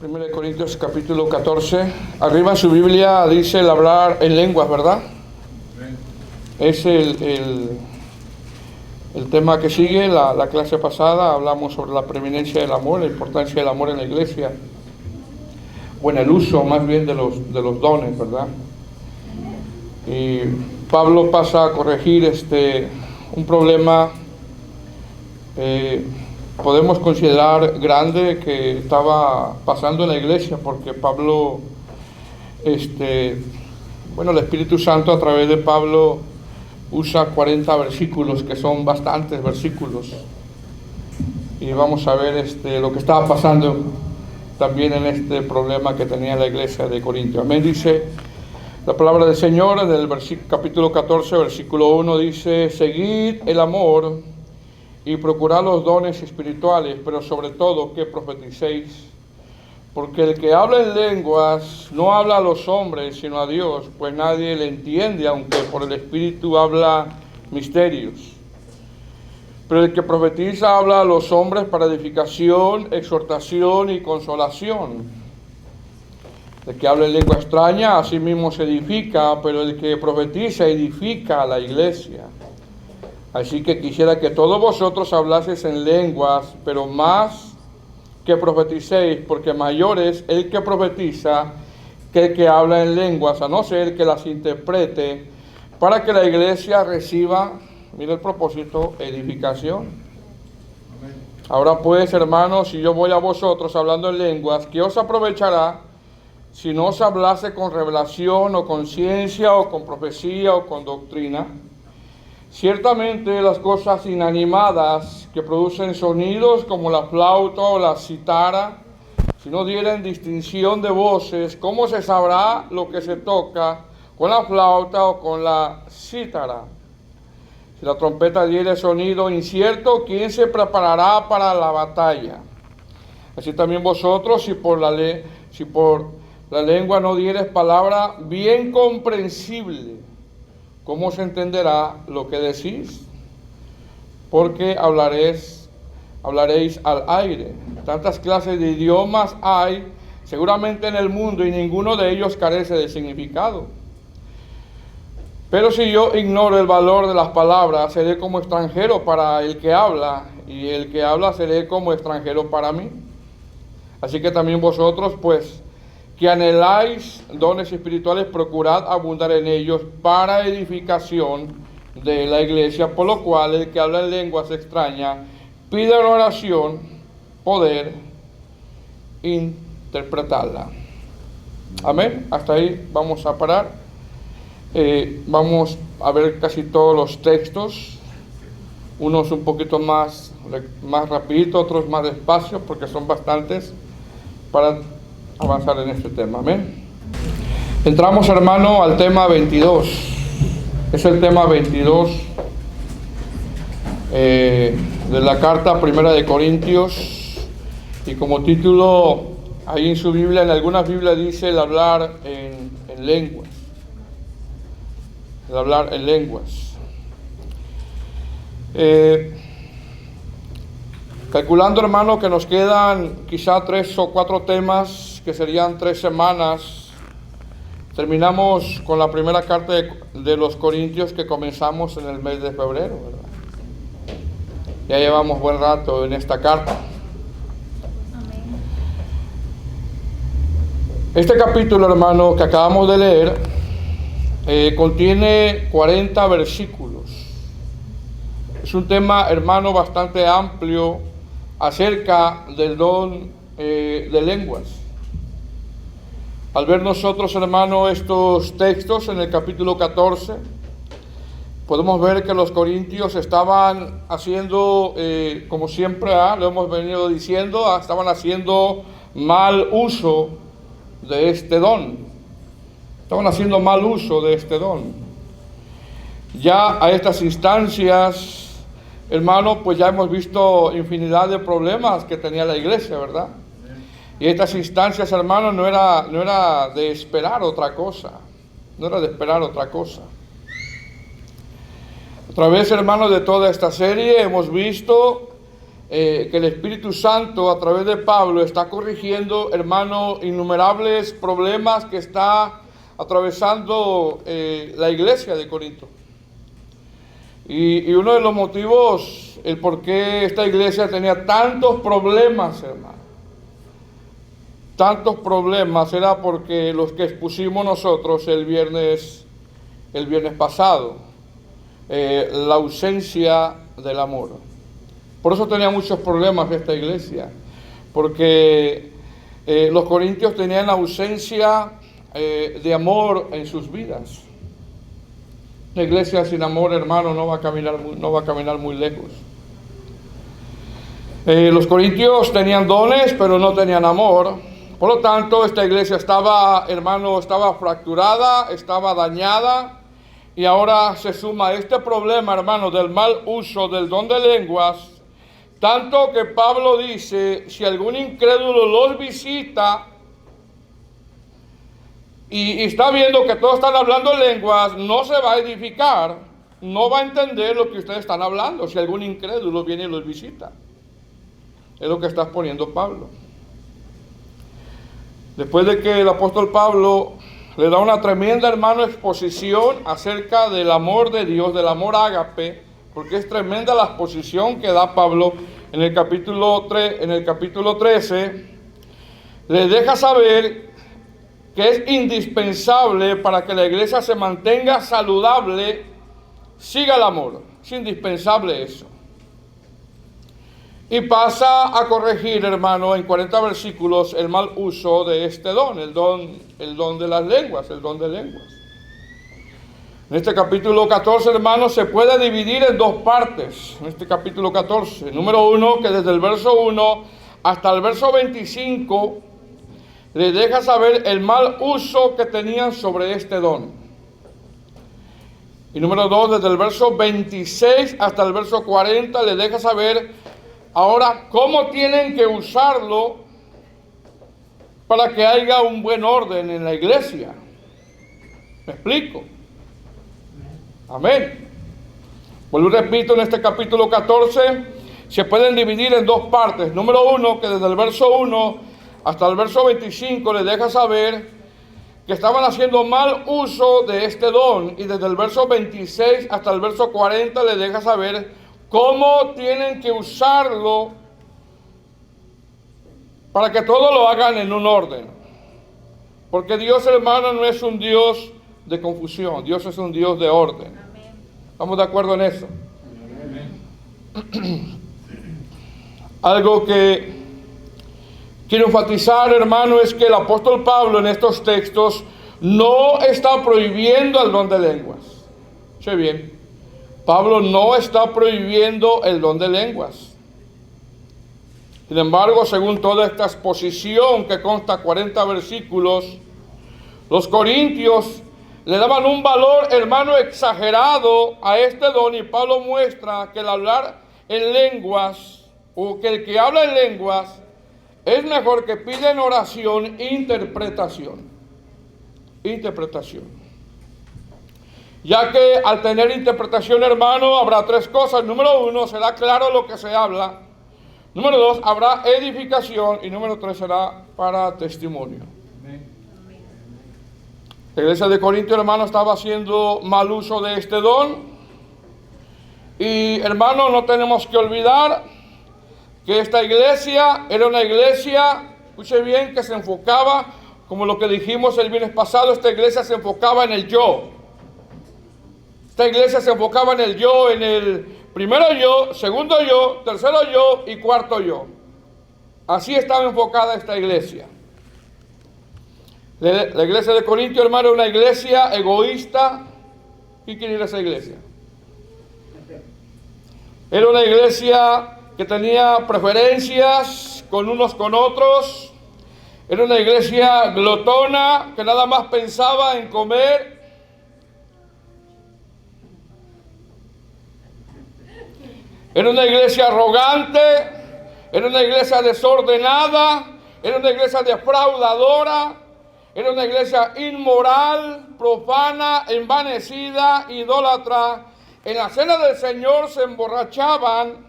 1 Corintios capítulo 14. Arriba en su Biblia dice el hablar en lenguas, ¿verdad? Es el tema que sigue. La clase pasada hablamos sobre la preeminencia del amor, la importancia del amor en la iglesia, o en el uso más bien de los dones, ¿verdad? Y Pablo pasa a corregir un problema podemos considerar grande que estaba pasando en la iglesia, porque Pablo, el Espíritu Santo a través de Pablo usa 40 versículos, que son bastantes versículos, y vamos a ver lo que estaba pasando también en este problema que tenía la iglesia de Corintio. Amén. Dice la palabra del Señor en el capítulo 14, versículo 1, dice: seguid el amor y procurad los dones espirituales, pero sobre todo que profeticéis, porque el que habla en lenguas no habla a los hombres, sino a Dios, pues nadie le entiende, aunque por el Espíritu habla misterios. Pero el que profetiza habla a los hombres para edificación, exhortación y consolación. El que habla en lengua extraña a sí mismo se edifica, pero el que profetiza edifica a la iglesia. Así que quisiera que todos vosotros hablaseis en lenguas, pero más que profeticéis, porque mayor es el que profetiza que el que habla en lenguas, a no ser que las interprete, para que la iglesia reciba, mire el propósito, edificación. Ahora pues, hermanos, si yo voy a vosotros hablando en lenguas, ¿qué os aprovechará si no os hablase con revelación o con ciencia o con profecía o con doctrina? Ciertamente las cosas inanimadas que producen sonidos como la flauta o la cítara, si no dieren distinción de voces, ¿cómo se sabrá lo que se toca con la flauta o con la cítara? Si la trompeta diere sonido incierto, ¿quién se preparará para la batalla? Así también vosotros, si por la lengua no dieres palabra bien comprensible, ¿cómo se entenderá lo que decís? Porque hablaréis al aire. Tantas clases de idiomas hay seguramente en el mundo, y ninguno de ellos carece de significado. Pero si yo ignoro el valor de las palabras, seré como extranjero para el que habla, y el que habla seré como extranjero para mí. Así que también vosotros, pues, que anheláis dones espirituales, procurad abundar en ellos para edificación de la iglesia, por lo cual el que habla en lenguas extrañas pide en oración poder interpretarla. Amén. Hasta ahí vamos a parar. Vamos a ver casi todos los textos, unos un poquito más rapidito, otros más despacio, porque son bastantes para avanzar en este tema. Amén. Entramos, hermano, al tema 22. Es el tema 22 de la carta primera de Corintios, y como título ahí en su Biblia, en algunas Biblias dice el hablar en lenguas. El hablar en lenguas. Calculando, hermano, que nos quedan quizá 3 o 4 temas, que serían 3 semanas, terminamos con la primera carta de los Corintios, que comenzamos en el mes de febrero, ¿verdad? Ya llevamos buen rato en esta carta. Este capítulo, hermano, que acabamos de leer, contiene 40 versículos. Es un tema, hermano, bastante amplio acerca del don de lenguas. Al ver nosotros, hermano, estos textos en el capítulo 14, podemos ver que los corintios estaban haciendo, como siempre lo hemos venido diciendo, estaban haciendo mal uso de este don. Estaban haciendo mal uso de este don. Ya a estas instancias, hermano, pues ya hemos visto infinidad de problemas que tenía la iglesia, ¿verdad? Y estas instancias, hermano, no era de esperar otra cosa. No era de esperar otra cosa. A través, hermano, de toda esta serie hemos visto que el Espíritu Santo a través de Pablo está corrigiendo, hermano, innumerables problemas que está atravesando la iglesia de Corinto. Y uno de los motivos, el por qué esta iglesia tenía tantos problemas, hermano, tantos problemas, era porque los que expusimos nosotros el viernes pasado, la ausencia del amor. Por eso tenía muchos problemas esta iglesia, porque los corintios tenían ausencia de amor en sus vidas. La iglesia sin amor, hermano, no va a caminar muy lejos. Los corintios tenían dones, pero no tenían amor. Por lo tanto, esta iglesia estaba fracturada, estaba dañada. Y ahora se suma este problema, hermano, del mal uso del don de lenguas. Tanto que Pablo dice, si algún incrédulo los visita y está viendo que todos están hablando lenguas, no se va a edificar, no va a entender lo que ustedes están hablando, si algún incrédulo viene y los visita. Es lo que está poniendo Pablo. Después de que el apóstol Pablo le da una tremenda, hermano, exposición acerca del amor de Dios, del amor ágape, porque es tremenda la exposición que da Pablo en el capítulo 13, le deja saber que es indispensable para que la iglesia se mantenga saludable, siga el amor. Es indispensable eso. Y pasa a corregir, hermano, en 40 versículos el mal uso de este don, el don de las lenguas, el don de lenguas. En este capítulo 14, hermanos, se puede dividir en dos partes. En este capítulo 14, número 1, que desde el verso 1 hasta el verso 25 le deja saber el mal uso que tenían sobre este don. Y número 2, desde el verso 26 hasta el verso 40 le deja saber ahora cómo tienen que usarlo para que haya un buen orden en la iglesia. ¿Me explico? Amén. Vuelvo y repito, en este capítulo 14 se pueden dividir en dos partes. Número 1, que desde el verso 1 hasta el verso 25 le deja saber que estaban haciendo mal uso de este don. Y desde el verso 26 hasta el verso 40 le deja saber cómo tienen que usarlo para que todo lo hagan en un orden. Porque Dios, hermano, no es un Dios de confusión. Dios es un Dios de orden. ¿Estamos de acuerdo en eso? Algo que quiero enfatizar, hermano, es que el apóstol Pablo en estos textos no está prohibiendo el don de lenguas. Escuche bien. Pablo no está prohibiendo el don de lenguas. Sin embargo, según toda esta exposición que consta 40 versículos, los corintios le daban un valor, hermano, exagerado a este don, y Pablo muestra que el hablar en lenguas, o que el que habla en lenguas, es mejor que pida en oración interpretación. Ya que al tener interpretación, hermano, habrá tres cosas. Número 1, será claro lo que se habla. Número 2, habrá edificación. Y número 3, será para testimonio. La iglesia de Corinto, hermano, estaba haciendo mal uso de este don. Y, hermano, no tenemos que olvidar que esta iglesia era una iglesia, escuche bien, que se enfocaba, como lo que dijimos el viernes pasado, esta iglesia se enfocaba en el yo. Esta iglesia se enfocaba en el yo, en el primero yo, segundo yo, tercero yo y cuarto yo. Así estaba enfocada esta iglesia. La iglesia de Corinto, hermano, era una iglesia egoísta. ¿Quién quiere ir a esa iglesia? Era una iglesia que tenía preferencias con unos con otros. Era una iglesia glotona que nada más pensaba en comer. Era una iglesia arrogante, era una iglesia desordenada, era una iglesia defraudadora, era una iglesia inmoral, profana, envanecida, idólatra. En la cena del Señor se emborrachaban,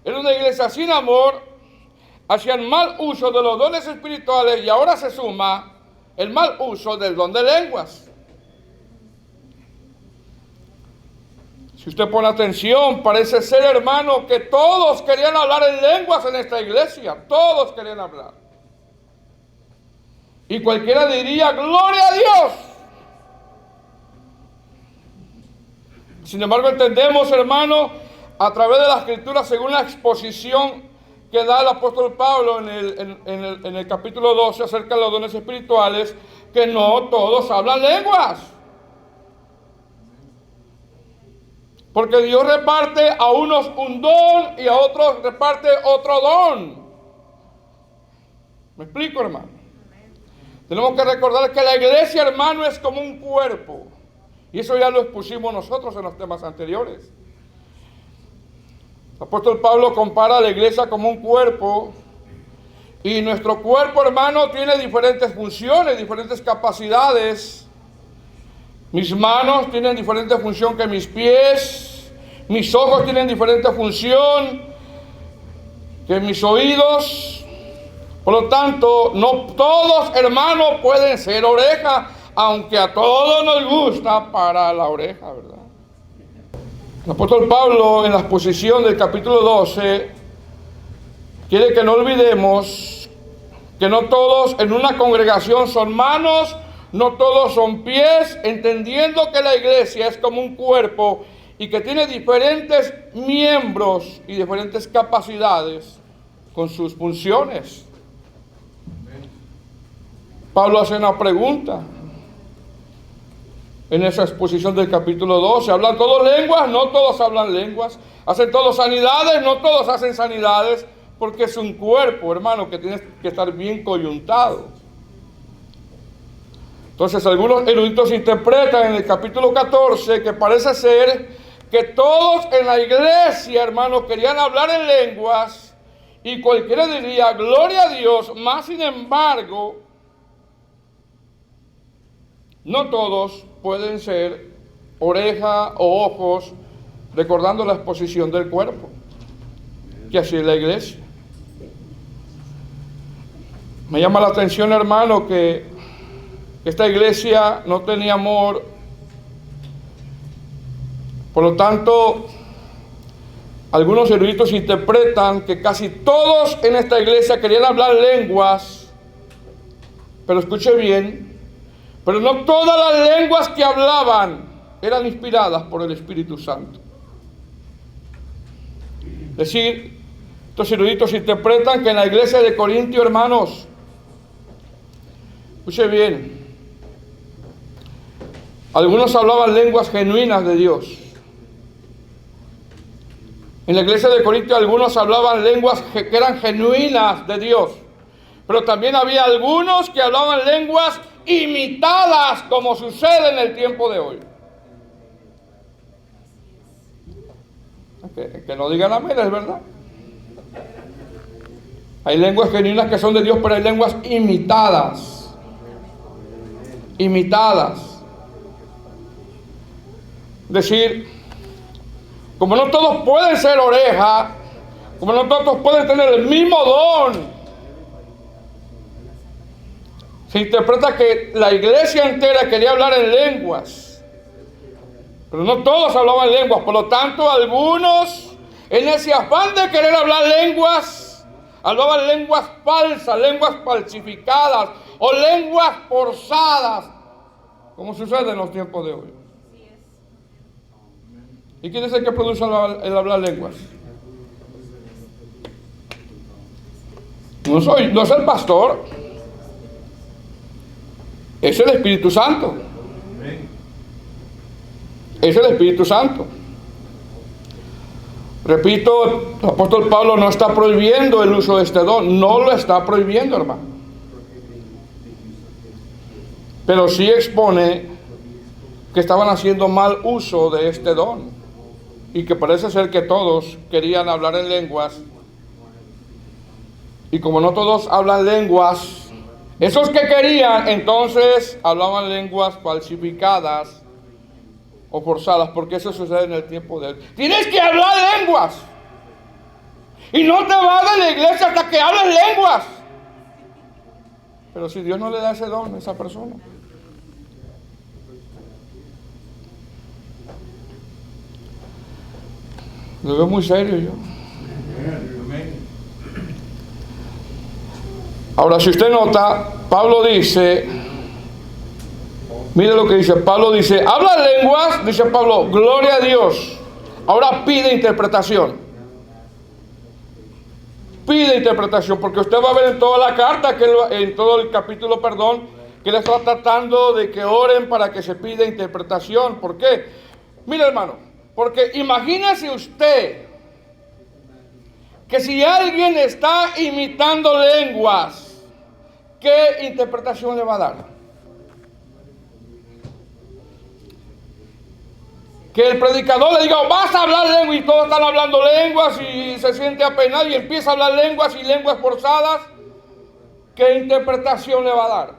Era una iglesia sin amor, hacían mal uso de los dones espirituales y ahora se suma el mal uso del don de lenguas. Si usted pone atención, parece ser, hermano, que todos querían hablar en lenguas en esta iglesia. Todos querían hablar. Y cualquiera diría, ¡gloria a Dios! Sin embargo, entendemos, hermano, a través de la Escritura, según la exposición que da el apóstol Pablo en el capítulo 12 acerca de los dones espirituales, que no todos hablan lenguas. Porque Dios reparte a unos un don y a otros reparte otro don. ¿Me explico, hermano? Tenemos que recordar que la iglesia, hermano, es como un cuerpo. Y eso ya lo expusimos nosotros en los temas anteriores. El apóstol Pablo compara a la iglesia como un cuerpo. Y nuestro cuerpo, hermano, tiene diferentes funciones, diferentes capacidades. Mis manos tienen diferente función que mis pies. Mis ojos tienen diferente función que mis oídos. Por lo tanto, no todos, hermanos, pueden ser oreja, aunque a todos nos gusta para la oreja, ¿verdad? El apóstol Pablo, en la exposición del capítulo 12, quiere que no olvidemos que no todos en una congregación son manos, no todos son pies, entendiendo que la iglesia es como un cuerpo y que tiene diferentes miembros y diferentes capacidades con sus funciones. Pablo hace una pregunta en esa exposición del capítulo 12. ¿Hablan todos lenguas? No todos hablan lenguas. ¿Hacen todos sanidades? No todos hacen sanidades, porque es un cuerpo, hermano, que tiene que estar bien coyuntado. Entonces algunos eruditos interpretan en el capítulo 14 que parece ser que todos en la iglesia, hermano, querían hablar en lenguas y cualquiera diría, gloria a Dios, más sin embargo, no todos pueden ser oreja o ojos, recordando la exposición del cuerpo, que así es la iglesia. Me llama la atención, hermano, que esta iglesia no tenía amor. Por lo tanto, algunos eruditos interpretan que casi todos en esta iglesia querían hablar lenguas, pero escuche bien, pero no todas las lenguas que hablaban eran inspiradas por el Espíritu Santo. Es decir, estos eruditos interpretan que en la iglesia de Corintio, hermanos, escuche bien, algunos hablaban lenguas genuinas de Dios. En la iglesia de Corintio algunos hablaban lenguas que eran genuinas de Dios. Pero también había algunos que hablaban lenguas imitadas, como sucede en el tiempo de hoy. Que no digan amén, es verdad. Hay lenguas genuinas que son de Dios, pero hay lenguas imitadas. Imitadas. Es decir, como no todos pueden ser oreja, como no todos pueden tener el mismo don, se interpreta que la iglesia entera quería hablar en lenguas, pero no todos hablaban lenguas. Por lo tanto, algunos, en ese afán de querer hablar lenguas, hablaban lenguas falsas, lenguas falsificadas o lenguas forzadas, como sucede en los tiempos de hoy. ¿Y quién es el que produce el hablar lenguas? No es el pastor, es el Espíritu Santo. Es el Espíritu Santo. Repito, el apóstol Pablo no está prohibiendo el uso de este don, no lo está prohibiendo, hermano. Pero sí expone que estaban haciendo mal uso de este don. Y que parece ser que todos querían hablar en lenguas. Y como no todos hablan lenguas, esos que querían, entonces hablaban lenguas falsificadas o forzadas, porque eso sucede en el tiempo de él. Tienes que hablar lenguas. Y no te vas de la iglesia hasta que hables lenguas. Pero si Dios no le da ese don a esa persona. Lo veo muy serio yo. Ahora, si usted nota, Pablo dice, mire lo que dice, Pablo dice, habla lenguas, dice Pablo, gloria a Dios. Ahora pide interpretación. Pide interpretación, porque usted va a ver en toda la carta, en todo el capítulo, que le está tratando de que oren para que se pida interpretación. ¿Por qué? Mire, hermano, porque imagínese usted que si alguien está imitando lenguas, ¿qué interpretación le va a dar? Que el predicador le diga, vas a hablar lengua, y todos están hablando lenguas y se siente apenado y empieza a hablar lenguas y lenguas forzadas. ¿Qué interpretación le va a dar?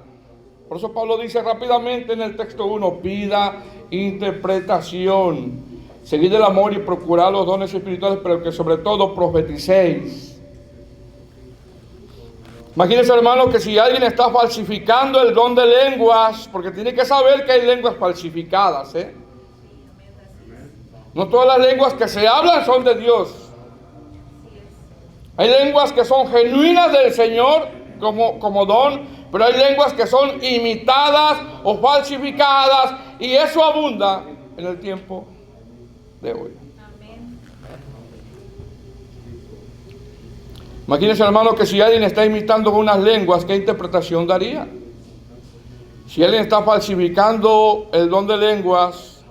Por eso Pablo dice rápidamente en el texto 1, pida interpretación. Seguid el amor y procurad los dones espirituales, pero que sobre todo profeticéis. Imagínense, hermano, que si alguien está falsificando el don de lenguas, porque tiene que saber que hay lenguas falsificadas, No todas las lenguas que se hablan son de Dios. Hay lenguas que son genuinas del Señor como don, pero hay lenguas que son imitadas o falsificadas, y eso abunda en el tiempo de hoy. Imagínense, hermano, que si alguien está imitando unas lenguas, ¿qué interpretación daría? Si alguien está falsificando el don de lenguas,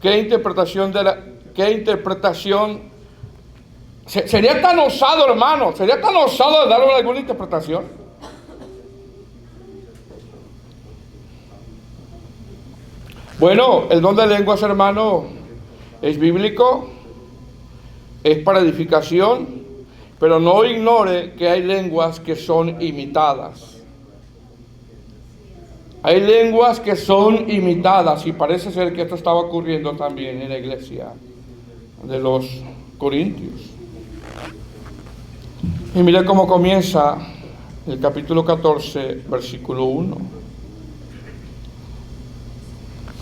¿qué interpretación sería tan osado, hermano? ¿Sería tan osado de darle alguna interpretación? Bueno, el don de lenguas, hermano, es bíblico, es para edificación, pero no ignore que hay lenguas que son imitadas. Hay lenguas que son imitadas, y parece ser que esto estaba ocurriendo también en la iglesia de los Corintios. Y mire cómo comienza el capítulo 14, versículo 1.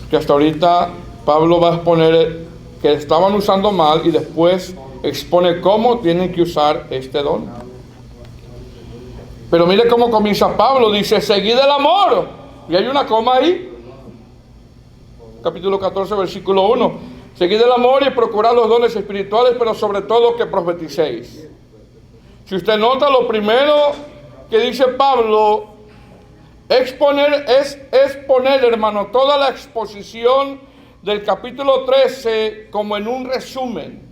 Que hasta ahorita Pablo va a exponer que estaban usando mal, y después expone cómo tienen que usar este don. Pero mire cómo comienza Pablo, dice, seguid el amor. Y hay una coma ahí. Capítulo 14, versículo 1. Seguid el amor y procurad los dones espirituales, pero sobre todo que profeticéis. Si usted nota, lo primero que dice Pablo, es poner, hermano, toda la exposición del capítulo 13 como en un resumen.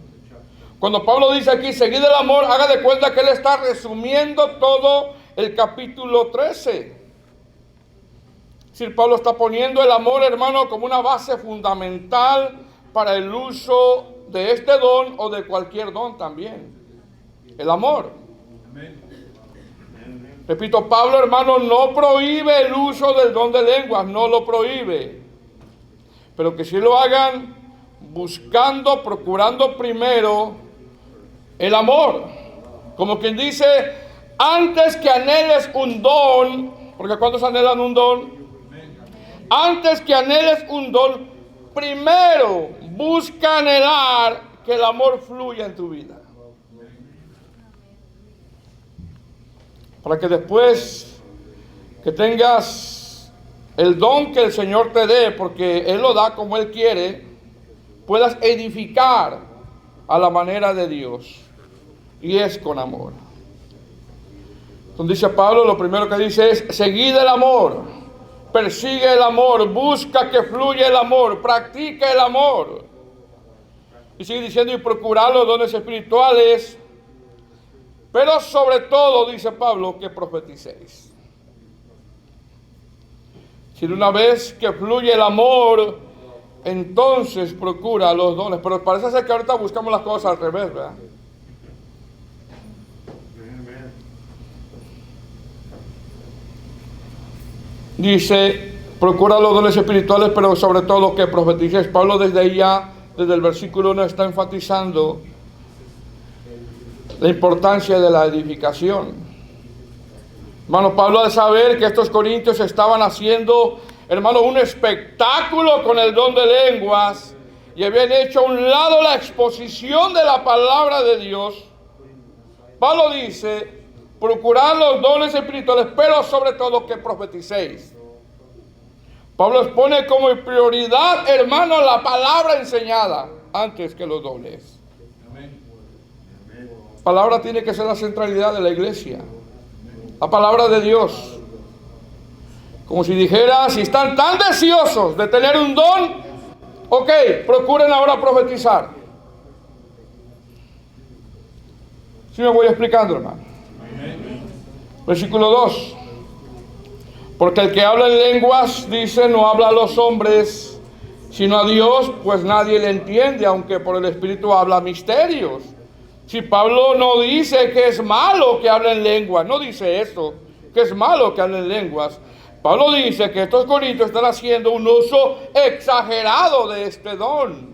Cuando Pablo dice aquí, seguid el amor, haga de cuenta que él está resumiendo todo el capítulo 13. Es decir, Pablo está poniendo el amor, hermano, como una base fundamental para el uso de este don o de cualquier don también. El amor. Repito, Pablo, hermano, no prohíbe el uso del don de lenguas, no lo prohíbe. Pero que sí lo hagan buscando, procurando primero el amor. Como quien dice, antes que anheles un don, porque ¿cuántos anhelan un don? Antes que anheles un don, primero busca anhelar que el amor fluya en tu vida. Para que después que tengas el don que el Señor te dé, porque Él lo da como Él quiere, puedas edificar a la manera de Dios. Y es con amor. Entonces dice Pablo, lo primero que dice es, seguid el amor. Persigue el amor, busca que fluya el amor, practica el amor. Y sigue diciendo, y procurar los dones espirituales, pero sobre todo, dice Pablo, que profeticéis. Si de una vez que fluye el amor, entonces procura los dones. Pero parece ser que ahorita buscamos las cosas al revés, ¿verdad? Dice, procura los dones espirituales, pero sobre todo que profetices. Pablo desde el versículo 1 está enfatizando la importancia de la edificación. Hermano Pablo, al saber que estos corintios estaban haciendo, hermano, un espectáculo con el don de lenguas y habían hecho a un lado la exposición de la palabra de Dios, Pablo dice: procurad los dones espirituales, pero sobre todo que profeticéis. Pablo expone como prioridad, hermano, la palabra enseñada antes que los dones. La palabra tiene que ser la centralidad de la iglesia. La palabra de Dios. Como si dijera, si están tan deseosos de tener un don, ok, procuren ahora profetizar. ¿Sí me voy explicando, hermano? Versículo 2. Porque el que habla en lenguas, dice, no habla a los hombres, sino a Dios, pues nadie le entiende, aunque por el Espíritu habla misterios. Si Pablo no dice que es malo que hable en lenguas, no dice eso, que es malo que hable en lenguas. Pablo dice que estos corintios están haciendo un uso exagerado de este don.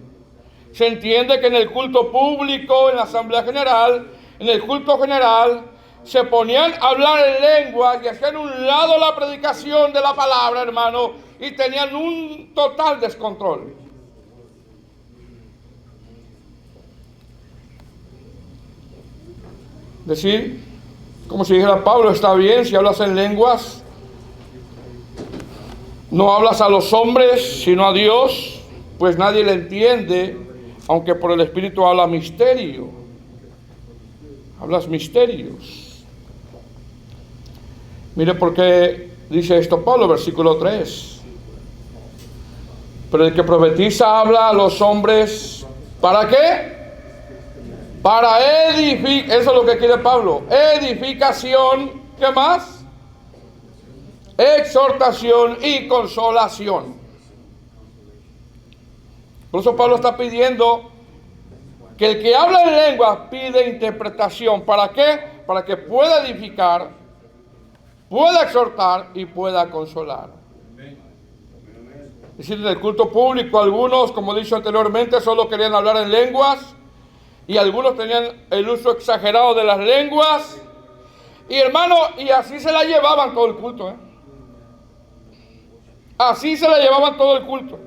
Se entiende que en el culto público, en la asamblea general, en el culto general, se ponían a hablar en lenguas y hacían un lado la predicación de la palabra, hermano, y tenían un total descontrol. Decir, como si dijera Pablo, está bien si hablas en lenguas, no hablas a los hombres, sino a Dios, pues nadie le entiende, aunque por el Espíritu habla misterio. Hablas misterios. Mire por qué dice esto Pablo, versículo 3. Pero el que profetiza habla a los hombres, ¿para qué? Para edificar, eso es lo que quiere Pablo. Edificación, ¿qué más? Exhortación y consolación. Por eso Pablo está pidiendo que el que habla en lengua pide interpretación. ¿Para qué? Para que pueda edificar, pueda exhortar y pueda consolar. Es decir, en el culto público algunos, como he dicho anteriormente, solo querían hablar en lenguas y algunos tenían el uso exagerado de las lenguas y hermano, y así se la llevaban todo el culto, Así se la llevaban todo el culto.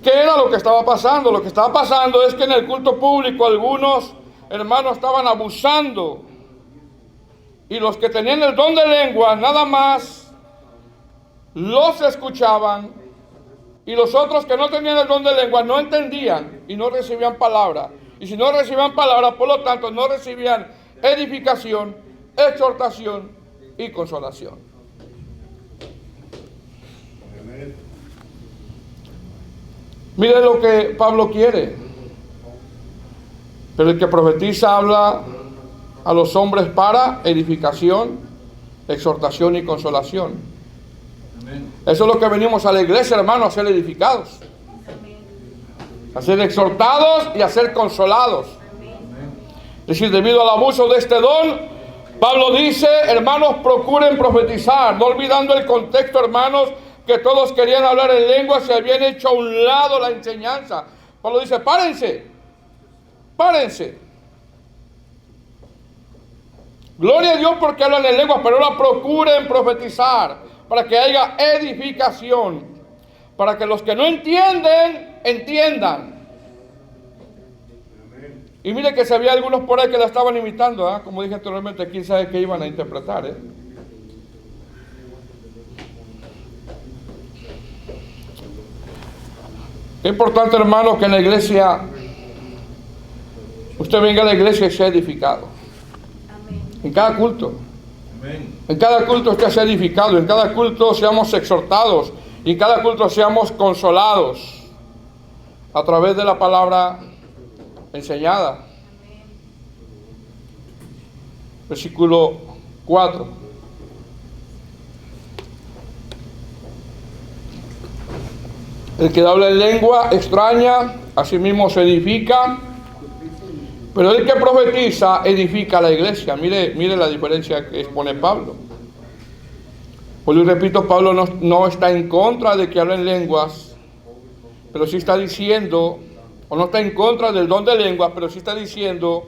¿Qué era lo que estaba pasando? Lo que estaba pasando es que en el culto público algunos hermanos estaban abusando y los que tenían el don de lengua nada más los escuchaban y los otros que no tenían el don de lengua no entendían y no recibían palabra. Y si no recibían palabra, por lo tanto no recibían edificación, exhortación y consolación. Mire lo que Pablo quiere. Pero el que profetiza habla a los hombres para edificación, exhortación y consolación. Amén. Eso es lo que venimos a la iglesia, hermano, a ser edificados. Amén. A ser exhortados y a ser consolados. Amén. Es decir, debido al abuso de este don, Pablo dice, hermanos, procuren profetizar, no olvidando el contexto, hermanos, que todos querían hablar en lengua, se habían hecho a un lado la enseñanza. Pablo dice, párense. Gloria a Dios porque hablan en lengua, pero ahora procuren profetizar, para que haya edificación, para que los que no entienden, entiendan. Y mire que si había algunos por ahí que la estaban imitando, como dije anteriormente, quién sabe qué iban a interpretar. Es importante, hermano, que en la iglesia usted venga a la iglesia y sea edificado. Amén. En cada culto. Amén. En cada culto usted sea edificado, en cada culto seamos exhortados, y en cada culto seamos consolados a través de la palabra enseñada. Amén. Versículo 4. El que habla en lengua extraña, asimismo se edifica, pero el que profetiza edifica la iglesia. Mire la diferencia que expone Pablo. Pues yo repito, Pablo no está en contra de que hablen lenguas, pero sí está diciendo o no está en contra del don de lenguas, pero sí está diciendo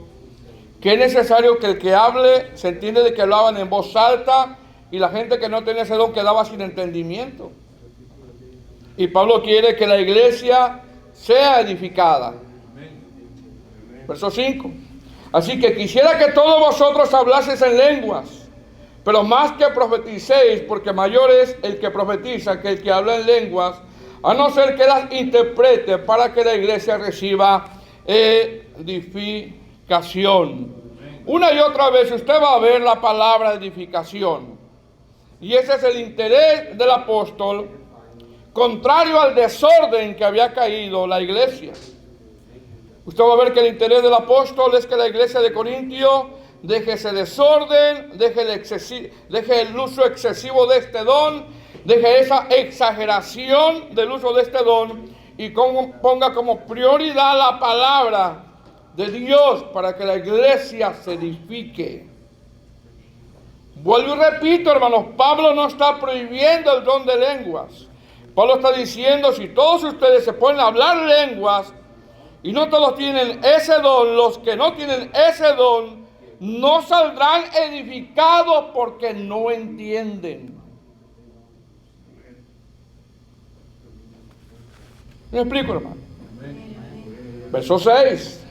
que es necesario que el que hable, se entiende de que hablaban en voz alta, y la gente que no tenía ese don quedaba sin entendimiento. Y Pablo quiere que la iglesia sea edificada. Verso 5. Así que quisiera que todos vosotros hablaseis en lenguas, pero más que profeticéis, porque mayor es el que profetiza que el que habla en lenguas, a no ser que las interprete, para que la iglesia reciba edificación. Una y otra vez usted va a ver la palabra edificación. Y ese es el interés del apóstol, contrario al desorden que había caído la iglesia. Usted va a ver que el interés del apóstol es que la iglesia de Corintio deje ese desorden, deje el uso excesivo de este don, deje esa exageración del uso de este don y ponga como prioridad la palabra de Dios para que la iglesia se edifique. Vuelvo y repito, hermanos, Pablo no está prohibiendo el don de lenguas. Pablo está diciendo, si todos ustedes se ponen a hablar lenguas y no todos tienen ese don, los que no tienen ese don no saldrán edificados porque no entienden. ¿Me explico, hermano? Verso 6.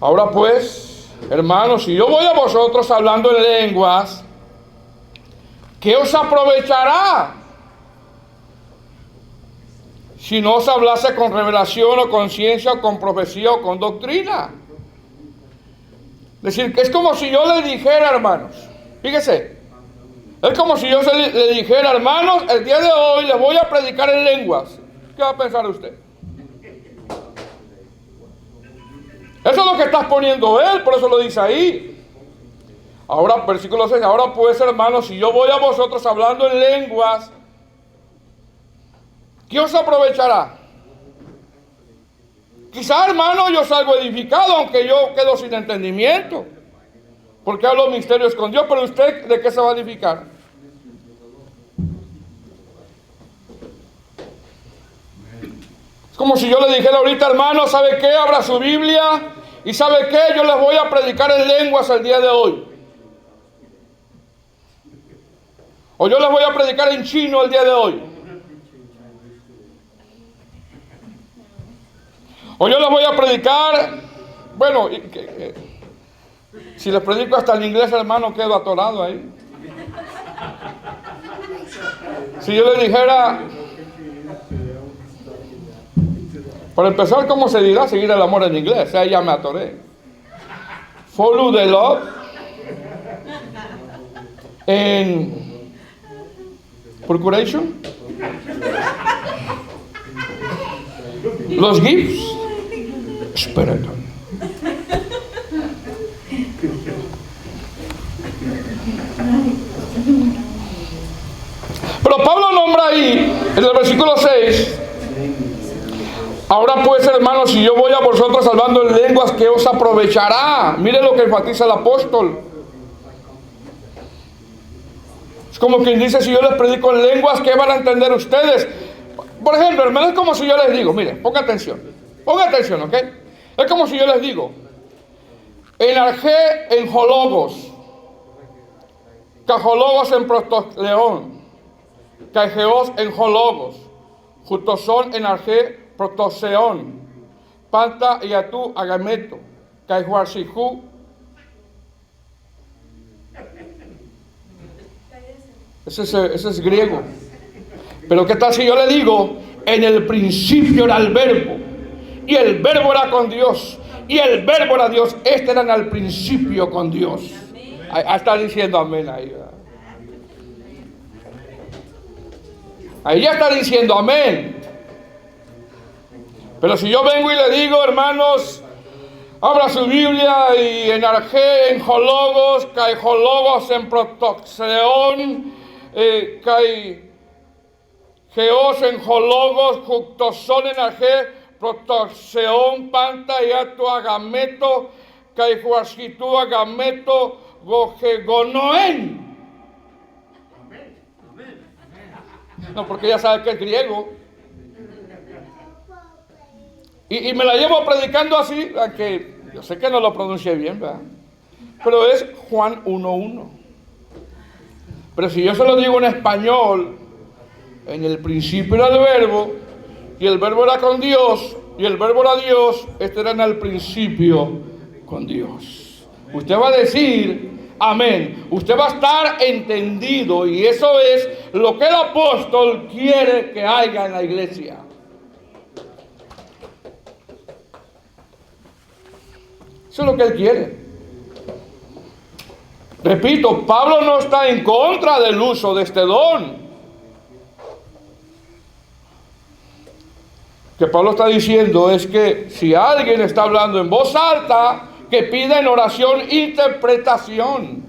Ahora pues, hermanos, si yo voy a vosotros hablando en lenguas, ¿qué os aprovechará? Si no os hablase con revelación o con ciencia o con profecía o con doctrina. Es decir, que es como si yo le dijera, hermanos, fíjese, es como si yo le dijera, hermanos, el día de hoy les voy a predicar en lenguas. ¿Qué va a pensar usted? Eso es lo que está poniendo él, por eso lo dice ahí. Ahora, versículo 6, ahora pues, hermanos, si yo voy a vosotros hablando en lenguas, ¿qué os aprovechará? Quizá, hermano, yo salgo edificado, aunque yo quedo sin entendimiento, porque hablo misterios con Dios, pero usted, ¿de qué se va a edificar? Es como si yo le dijera ahorita, hermano, ¿sabe qué? Abra su Biblia y ¿sabe qué? Yo les voy a predicar en lenguas el día de hoy. O yo les voy a predicar en chino el día de hoy. O yo les voy a predicar, bueno, si les predico hasta en inglés, hermano, quedo atorado ahí. Si yo les dijera, para empezar, ¿cómo se dirá seguir el amor en inglés? O sea, ya me atoré. Follow the love. En procuration. Los gifts. Espérate. Pero Pablo nombra ahí, en el versículo 6, ahora pues, hermanos, si yo voy a vosotros hablando en lenguas, ¿qué os aprovechará? Mire lo que enfatiza el apóstol. Es como quien dice, si yo les predico en lenguas, ¿qué van a entender ustedes? Por ejemplo, hermano, es como si yo les digo, mire, ponga atención, ¿ok? Es como si yo les digo, en arjé, en jologos, cajologos en protosleón, cajeos en jologos, jutosón en arjé, protoseón, panta y atú agameto, caihuarsijú. Ese es griego. Pero ¿qué tal si yo le digo, en el principio era el verbo, y el verbo era con Dios, y el verbo era Dios? Este era al principio con Dios. Ahí está diciendo amén ahí, ¿verdad? Ahí ya está diciendo amén. Pero si yo vengo y le digo, hermanos, abra su Biblia y en arjé, en jologos, caijologos en protoxeón, geos en jologos, juctosón en arjé, protoxeón, panta y atu agameto, caihuasquitú agameto, gojegonoen. No, porque ya sabe que es griego. Y me la llevo predicando así, aunque yo sé que no lo pronuncié bien, ¿verdad? Pero es Juan 1:1. Pero si yo se lo digo en español, en el principio era el verbo, y el verbo era con Dios, y el verbo era Dios, este era en el principio con Dios. Usted va a decir amén. Usted va a estar entendido, y eso es lo que el apóstol quiere que haya en la iglesia. Eso es lo que él quiere. Repito, Pablo no está en contra del uso de este don. Lo que Pablo está diciendo es que si alguien está hablando en voz alta, que pida en oración interpretación.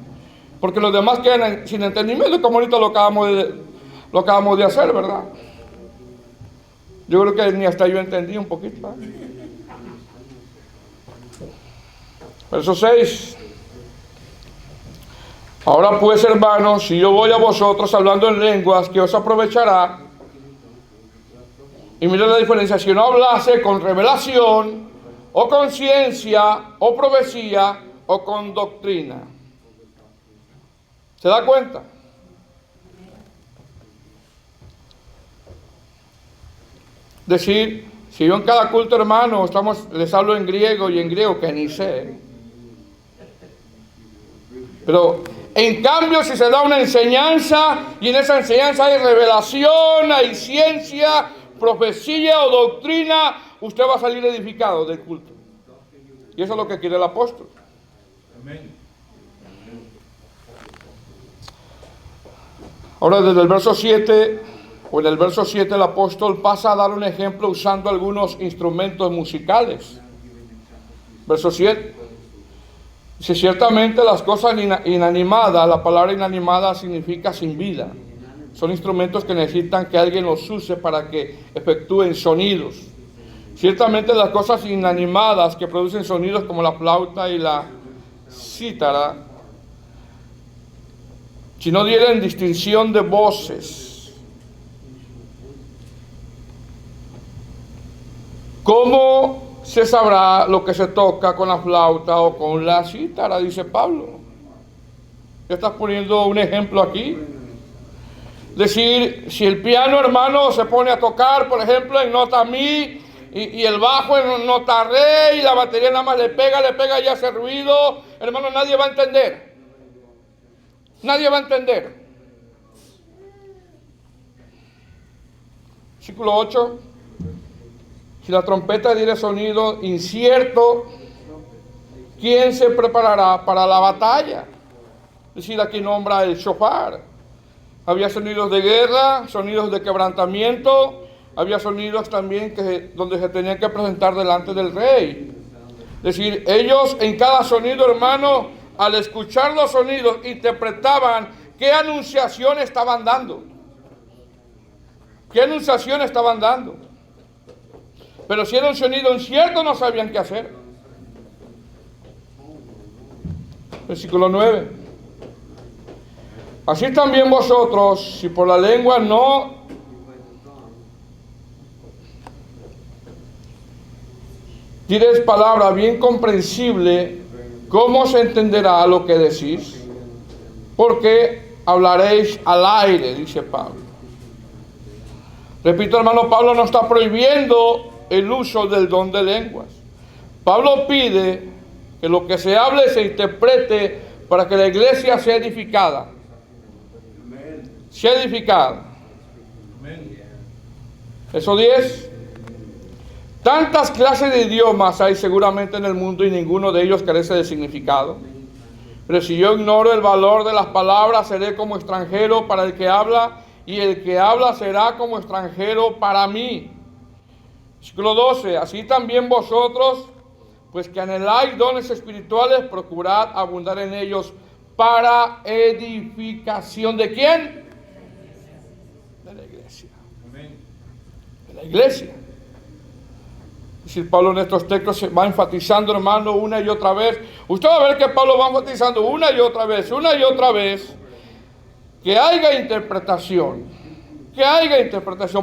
Porque los demás quedan sin entendimiento, como ahorita lo acabamos de hacer, ¿verdad? Yo creo que ni hasta yo entendí un poquito, ¿verdad? Verso 6. Ahora pues, hermanos, si yo voy a vosotros hablando en lenguas, ¿qué os aprovechará? Y mira la diferencia: si no hablase con revelación, o con ciencia, o profecía, o con doctrina. ¿Se da cuenta? Decir, si yo en cada culto, hermano, les hablo en griego, y en griego que ni sé. Pero en cambio, si se da una enseñanza, y en esa enseñanza hay revelación, hay ciencia, profecía o doctrina, usted va a salir edificado del culto. Y eso es lo que quiere el apóstol. Amén. Ahora, desde el verso 7, o en el verso 7, el apóstol pasa a dar un ejemplo usando algunos instrumentos musicales. Verso 7. Si ciertamente las cosas inanimadas, la palabra inanimada significa sin vida. Son instrumentos que necesitan que alguien los use para que efectúen sonidos. Ciertamente las cosas inanimadas que producen sonidos como la flauta y la cítara, si no dieren distinción de voces, ¿cómo se sabrá lo que se toca con la flauta o con la cítara? Dice Pablo. ¿Ya estás poniendo un ejemplo aquí? Decir, si el piano, hermano, se pone a tocar, por ejemplo, en nota mi, y el bajo en nota re, y la batería nada más le pega y hace ruido, hermano, nadie va a entender. Nadie va a entender. Versículo 8. Si la trompeta diere sonido incierto, ¿quién se preparará para la batalla? Es decir, aquí nombra el shofar. Había sonidos de guerra, sonidos de quebrantamiento, había sonidos también donde se tenían que presentar delante del rey. Es decir, ellos en cada sonido, hermano, al escuchar los sonidos, interpretaban qué anunciación estaban dando. ¿Qué anunciación estaban dando? Pero si era un sonido incierto, no sabían qué hacer. Versículo 9. Así también vosotros, si por la lengua no diréis palabra bien comprensible, ¿cómo se entenderá lo que decís? Porque hablaréis al aire, dice Pablo. Repito, hermano, Pablo no está prohibiendo el uso del don de lenguas. Pablo pide que lo que se hable se interprete para que la iglesia sea edificada. Sea edificada. Eso 10. Tantas clases de idiomas hay seguramente en el mundo y ninguno de ellos carece de significado. Pero si yo ignoro el valor de las palabras, seré como extranjero para el que habla, y el que habla será como extranjero para mí. Versículo 12. Así también vosotros, pues que anheláis dones espirituales, procurad abundar en ellos para edificación. ¿De quién? De la iglesia. De la iglesia. Es decir, Pablo en estos textos se va enfatizando, hermano, una y otra vez. Usted va a ver que Pablo va enfatizando una y otra vez, que haya interpretación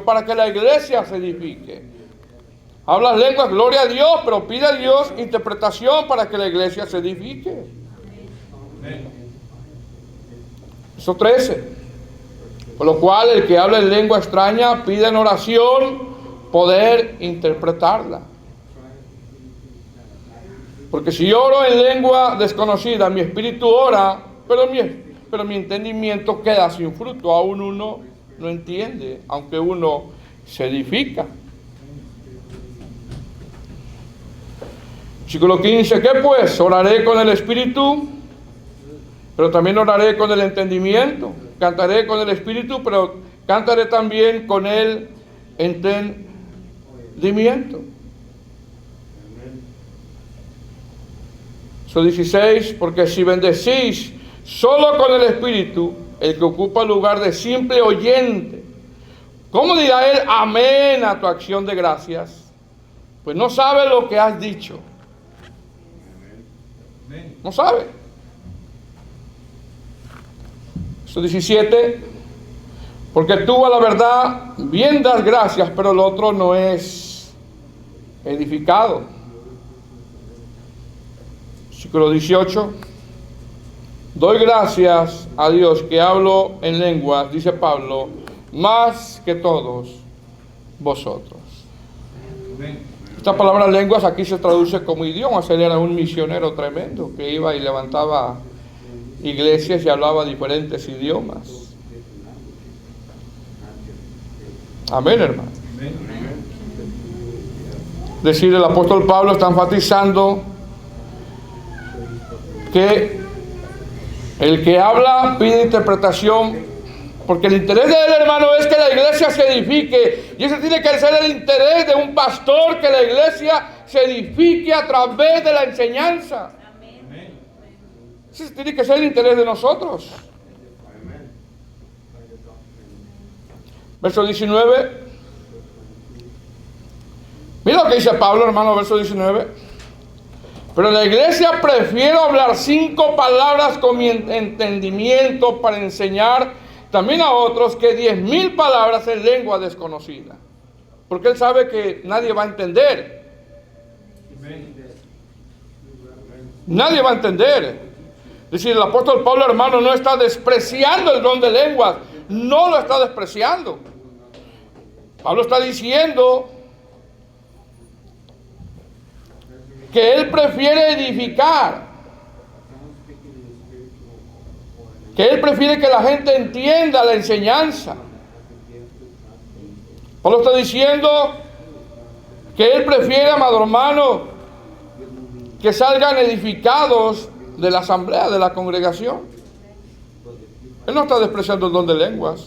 para que la iglesia se edifique. Hablas lenguas, gloria a Dios, pero pide a Dios interpretación para que la iglesia se edifique. Verso 13. Por lo cual el que habla en lengua extraña pide en oración poder interpretarla. Porque si yo oro en lengua desconocida, mi espíritu ora, pero mi entendimiento queda sin fruto. Aún uno no entiende, aunque uno se edifica. Versículo 15. ¿Qué pues? Oraré con el espíritu, pero también oraré con el entendimiento. Cantaré con el espíritu, pero cantaré también con el entendimiento. Verso 16, porque si bendecís solo con el espíritu, el que ocupa el lugar de simple oyente, ¿cómo dirá él amén a tu acción de gracias? Pues no sabe lo que has dicho. No sabe. Verso 17, porque tú a la verdad bien das gracias, pero el otro no es edificado. Versículo 18. Doy gracias a Dios que hablo en lenguas, dice Pablo, más que todos vosotros. Esta palabra lenguas aquí se traduce como idiomas. Él era un misionero tremendo que iba y levantaba iglesias y hablaba diferentes idiomas. Amén, hermano. Decir, el apóstol Pablo está enfatizando que el que habla pide interpretación, porque el interés de él, hermano, es que la iglesia se edifique, y ese tiene que ser el interés de un pastor, que la iglesia se edifique a través de la enseñanza. Ese tiene que ser el interés de nosotros. Verso 19. Mira lo que dice Pablo, hermano, verso 19. Pero en la iglesia prefiero hablar 5 palabras con mi entendimiento para enseñar también a otros que 10,000 palabras en lengua desconocida. Porque él sabe que nadie va a entender. Nadie va a entender. Es decir, el apóstol Pablo, hermano, no está despreciando el don de lenguas. No lo está despreciando. Pablo está diciendo que él prefiere edificar, que él prefiere que la gente entienda la enseñanza. Pablo está diciendo que él prefiere, amado hermano, que salgan edificados de la asamblea, de la congregación. Él no está despreciando el don de lenguas,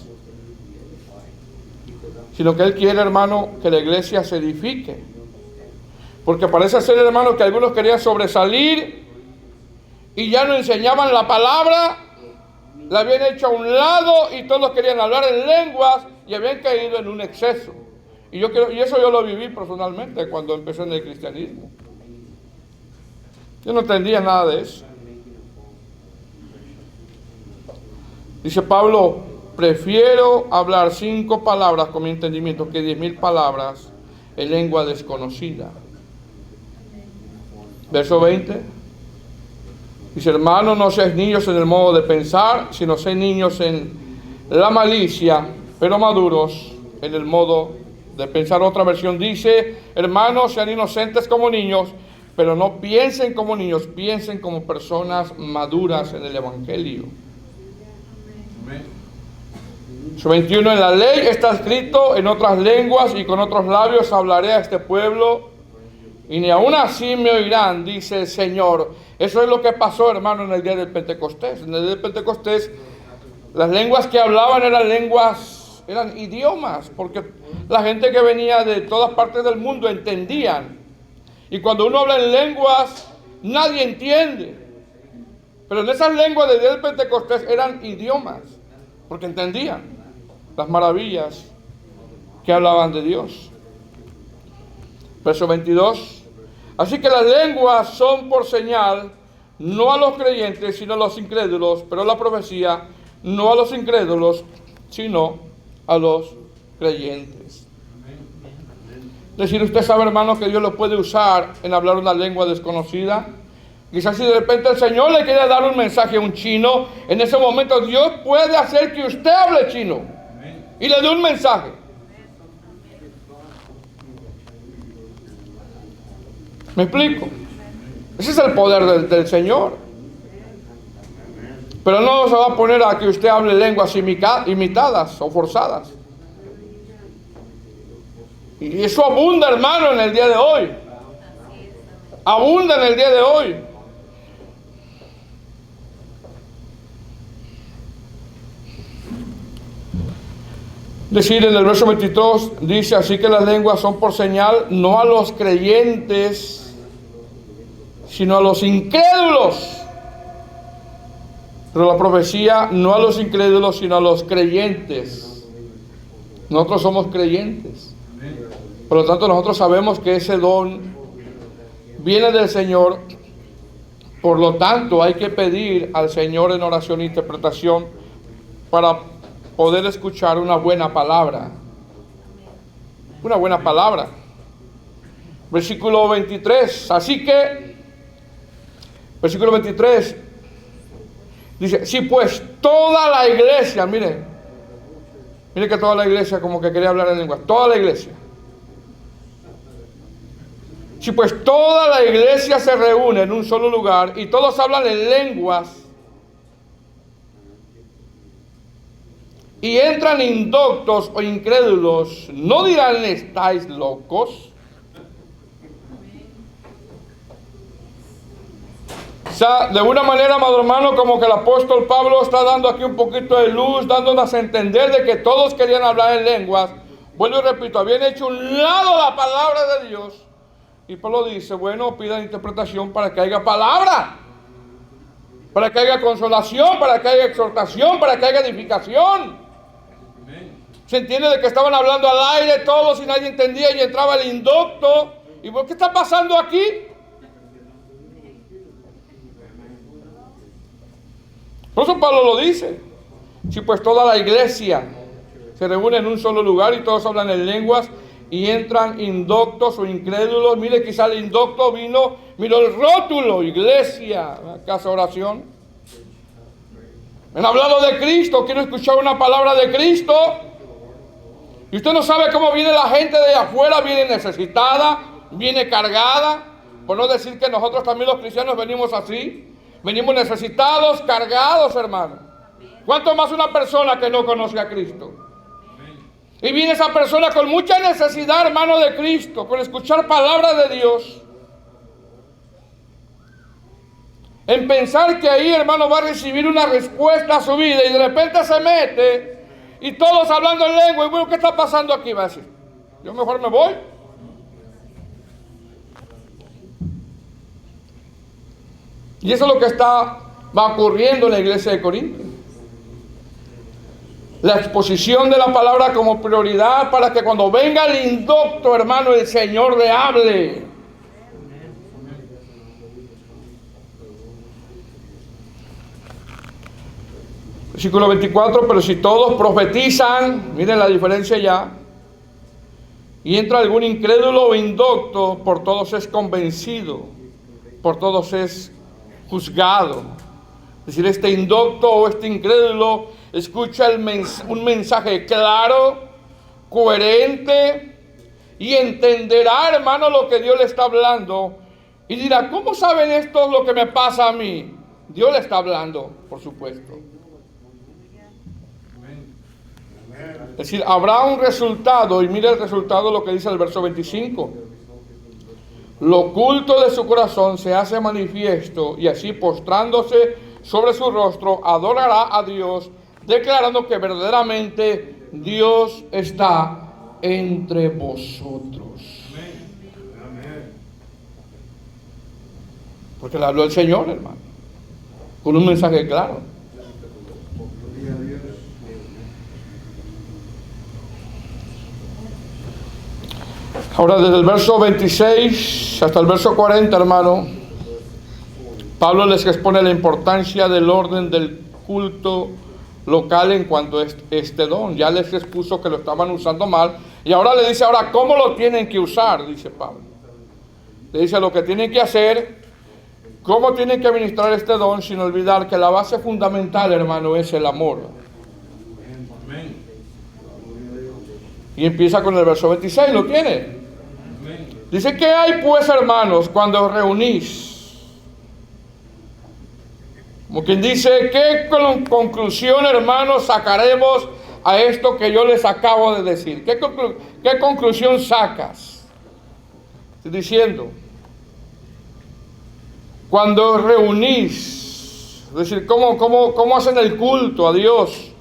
sino que él quiere, hermano, que la iglesia se edifique. Porque parece ser, hermano, que algunos querían sobresalir y ya no enseñaban la palabra, la habían hecho a un lado y todos querían hablar en lenguas y habían caído en un exceso. Y eso yo lo viví personalmente cuando empecé en el cristianismo. Yo no entendía nada de eso. Dice Pablo, prefiero hablar 5 palabras con mi entendimiento que 10,000 palabras en lengua desconocida. Verso 20. Dice, hermanos, no seáis niños en el modo de pensar, sino seáis niños en la malicia, pero maduros en el modo de pensar. Otra versión dice, hermanos, sean inocentes como niños, pero no piensen como niños, piensen como personas maduras en el evangelio. Verso 21, en la ley está escrito, en otras lenguas y con otros labios hablaré a este pueblo, y ni aún así me oirán, dice el Señor. Eso es lo que pasó, hermano, en el día del Pentecostés. En el día del Pentecostés, las lenguas que hablaban eran idiomas, porque la gente que venía de todas partes del mundo entendían. Y cuando uno habla en lenguas, nadie entiende. Pero en esas lenguas del día del Pentecostés eran idiomas, porque entendían las maravillas que hablaban de Dios. Verso 22. Así que las lenguas son por señal, no a los creyentes, sino a los incrédulos, pero la profecía no a los incrédulos, sino a los creyentes. Es decir, usted sabe, hermano, que Dios lo puede usar en hablar una lengua desconocida. Quizás si de repente el Señor le quiere dar un mensaje a un chino, en ese momento Dios puede hacer que usted hable chino y le dé un mensaje. ¿Me explico? Ese es el poder del Señor. Pero no se va a poner a que usted hable lenguas imitadas o forzadas. Y eso abunda, hermano, en el día de hoy. Abunda en el día de hoy. Decir en el verso 22, dice, así que las lenguas son por señal, no a los creyentes, sino a los incrédulos. Pero la profecía, no a los incrédulos, sino a los creyentes. Nosotros somos creyentes. Por lo tanto, nosotros sabemos que ese don viene del Señor. Por lo tanto, hay que pedir al Señor en oración e interpretación para poder escuchar una buena palabra. Una buena palabra. Versículo 23. Así que, versículo 23, dice, si pues toda la iglesia, mire que toda la iglesia como que quería hablar en lengua, toda la iglesia. Si pues toda la iglesia se reúne en un solo lugar y todos hablan en lenguas y entran indoctos o incrédulos, ¿no dirán estáis locos? O sea, de una manera, amado hermano, como que el apóstol Pablo está dando aquí un poquito de luz, dándonos a entender de que todos querían hablar en lenguas. Vuelvo y repito, habían hecho un lado la palabra de Dios. Y Pablo dice, bueno, pidan interpretación para que haya palabra, para que haya consolación, para que haya exhortación, para que haya edificación. Se entiende de que estaban hablando al aire todos y nadie entendía y entraba el indocto. ¿Y por qué está pasando aquí? Por eso Pablo lo dice. Si pues toda la iglesia se reúne en un solo lugar y todos hablan en lenguas y entran indoctos o incrédulos. Mire, quizá el indocto miró el rótulo, iglesia, casa oración. Han hablado de Cristo, quiero escuchar una palabra de Cristo. Y usted no sabe cómo viene la gente de afuera, viene necesitada, viene cargada. Por no decir que nosotros también los cristianos venimos así. Venimos necesitados, cargados, hermano. ¿Cuánto más una persona que no conoce a Cristo? Y viene esa persona con mucha necesidad, hermano, de Cristo, con escuchar palabras de Dios. En pensar que ahí, hermano, va a recibir una respuesta a su vida y de repente se mete y todos hablando en lengua. Y bueno, ¿qué está pasando aquí? Va a decir, yo mejor me voy. Y eso es lo que va ocurriendo en la iglesia de Corinto. La exposición de la palabra como prioridad para que cuando venga el indocto, hermano, el Señor le hable. Versículo 24, pero si todos profetizan, miren la diferencia ya, y entra algún incrédulo o indocto, por todos es convencido, por todos es juzgado. Es decir, este indocto o este incrédulo escucha un mensaje claro, coherente, y entenderá, hermano, lo que Dios le está hablando. Y dirá, ¿cómo saben estos lo que me pasa a mí? Dios le está hablando, por supuesto. Es decir, habrá un resultado, y mira el resultado, lo que dice el verso 25. Lo oculto de su corazón se hace manifiesto, y así postrándose sobre su rostro, adorará a Dios, declarando que verdaderamente Dios está entre vosotros. Porque le habló el Señor, hermano, con un mensaje claro. Ahora, desde el verso 26 hasta el verso 40, hermano, Pablo les expone la importancia del orden del culto local en cuanto a este don. Ya les expuso que lo estaban usando mal, Y ahora le dice, ahora, ¿cómo lo tienen que usar? Dice Pablo. Le dice lo que tienen que hacer, cómo tienen que administrar este don, sin olvidar que la base fundamental, hermano, es el amor. Y empieza con el verso 26, ¿lo tiene? Dice, ¿qué hay pues, hermanos, cuando os reunís? Como quien dice, ¿qué conclusión, hermanos, sacaremos a esto que yo les acabo de decir? ¿Qué conclusión sacas? Estoy diciendo, cuando os reunís, es decir, ¿cómo hacen el culto a Dios?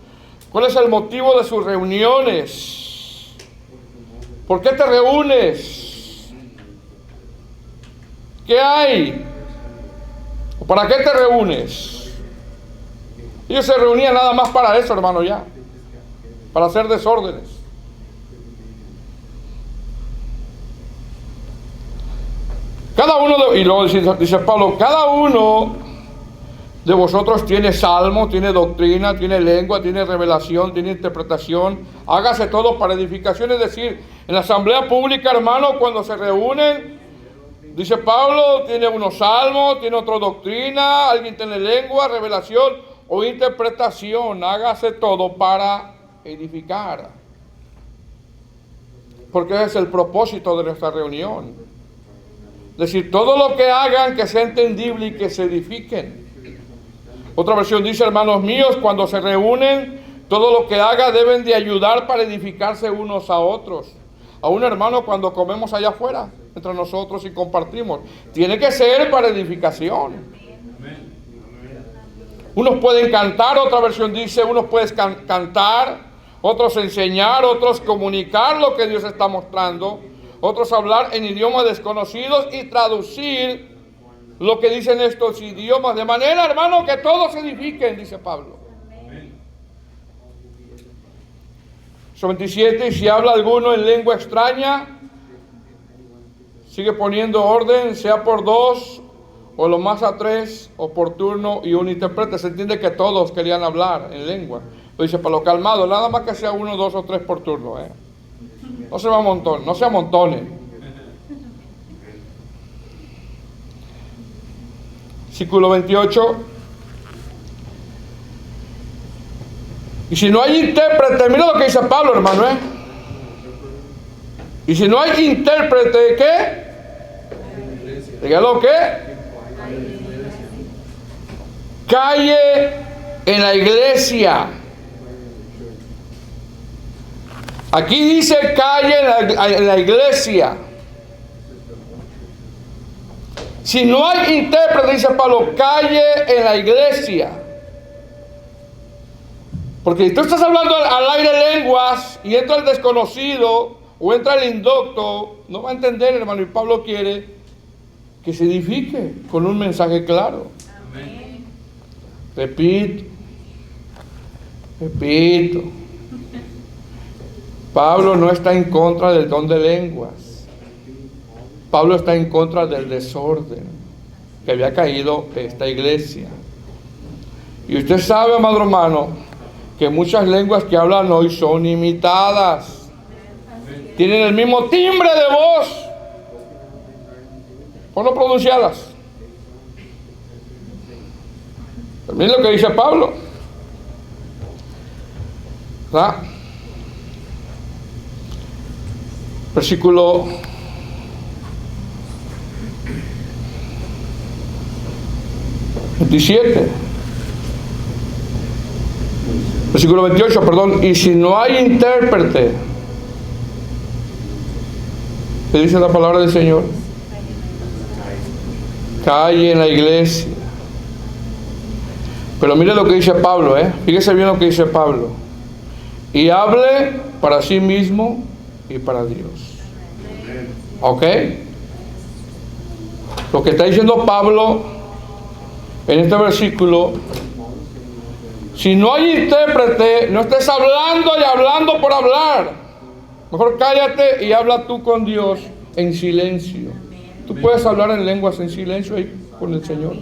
¿Cuál es el motivo de sus reuniones? ¿Por qué te reúnes? ¿Qué hay? ¿Para qué te reúnes? Ellos se reunían nada más para eso, hermano, ya. Para hacer desórdenes. Cada uno, y luego dice Pablo, cada uno de vosotros tiene salmo, tiene doctrina, tiene lengua, tiene revelación, tiene interpretación. Hágase todo para edificación, es decir, en la asamblea pública, hermano, cuando se reúnen, dice Pablo, tiene unos salmos, tiene otra doctrina, alguien tiene lengua, revelación o interpretación. Hágase todo para edificar. Porque ese es el propósito de nuestra reunión. Es decir, todo lo que hagan que sea entendible y que se edifiquen. Otra versión dice, hermanos míos, cuando se reúnen, todo lo que haga deben de ayudar para edificarse unos a otros. A un hermano cuando comemos allá afuera, entre nosotros y compartimos, tiene que ser para edificación. Unos pueden cantar, otra versión dice, unos pueden cantar, otros enseñar, otros comunicar lo que Dios está mostrando, otros hablar en idiomas desconocidos y traducir lo que dicen estos idiomas, de manera, hermano, que todos se edifiquen, dice Pablo. Verso 27, y si habla alguno en lengua extraña, sigue poniendo orden, sea por dos, o lo más a tres, o por turno y un intérprete. Se entiende que todos querían hablar en lengua. Lo dice Pablo, calmado, nada más que sea uno, dos o tres por turno. No se amontone. Versículo 28. Y si no hay intérprete, mira lo que dice Pablo, hermano, Y si no hay intérprete, ¿qué? Dígalo, ¿qué? Calle en la iglesia. Aquí dice calle en la iglesia. Si no hay intérprete, dice Pablo, calle en la iglesia. Porque si tú estás hablando al aire lenguas y entra el desconocido o entra el indocto, no va a entender, hermano. Y Pablo quiere que se edifique con un mensaje claro. Amén. Repito. Pablo no está en contra del don de lenguas. Pablo está en contra del desorden que había caído esta iglesia. Y usted sabe, amado hermano, que muchas lenguas que hablan hoy son imitadas. Tienen el mismo timbre de voz, o no pronunciadas. Miren lo que dice Pablo. ¿Verdad? Versículo 27. Versículo 28, perdón. Y si no hay intérprete, ¿qué dice la palabra del Señor? Calle en la iglesia. Pero mire lo que dice Pablo, Fíjese bien lo que dice Pablo. Y hable para sí mismo y para Dios. ¿Ok? Lo que está diciendo Pablo en este versículo, si no hay intérprete, no estés hablando y hablando por hablar. Mejor cállate y habla tú con Dios en silencio. Tú puedes hablar en lenguas en silencio ahí con el Señor.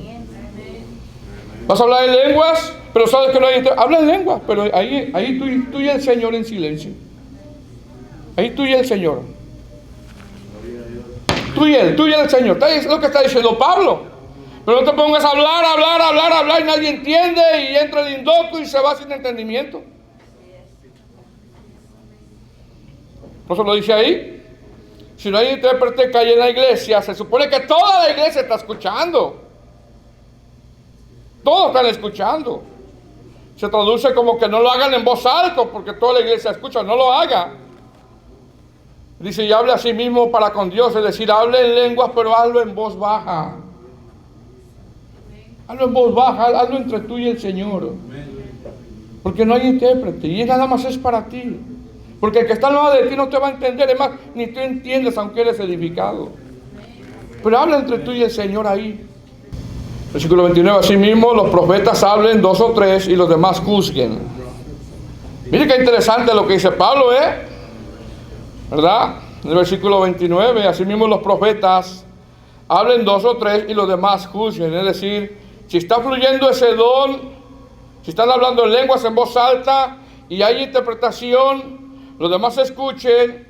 Vas a hablar en lenguas, pero sabes que no hay intérprete. Habla en lenguas, pero ahí tú y el Señor en silencio. Ahí tú y el Señor. Tú y el Señor. Es lo que está diciendo Pablo. Pero no te pongas a hablar y nadie entiende y entra el indoco y se va sin entendimiento. ¿No se lo dice ahí? Si no hay intérprete que hay en la iglesia, se supone que toda la iglesia está escuchando. Todos están escuchando. Se traduce como que no lo hagan en voz alta porque toda la iglesia escucha. No lo haga. Dice, y hable a sí mismo para con Dios. Es decir, hable en lenguas, pero hazlo en voz baja. Hazlo en voz baja, hazlo entre tú y el Señor. Porque no hay intérprete. Y nada más es para ti. Porque el que está al lado de ti no te va a entender. Es más, ni tú entiendes aunque eres edificado. Pero habla entre tú y el Señor ahí. Versículo 29. Asimismo, los profetas hablen 2 o 3 y los demás juzguen. Mire qué interesante lo que dice Pablo, ¿verdad? En el versículo 29. Asimismo, los profetas hablen 2 o 3 y los demás juzguen. Es decir, si está fluyendo ese don, si están hablando en lenguas en voz alta y hay interpretación, los demás escuchen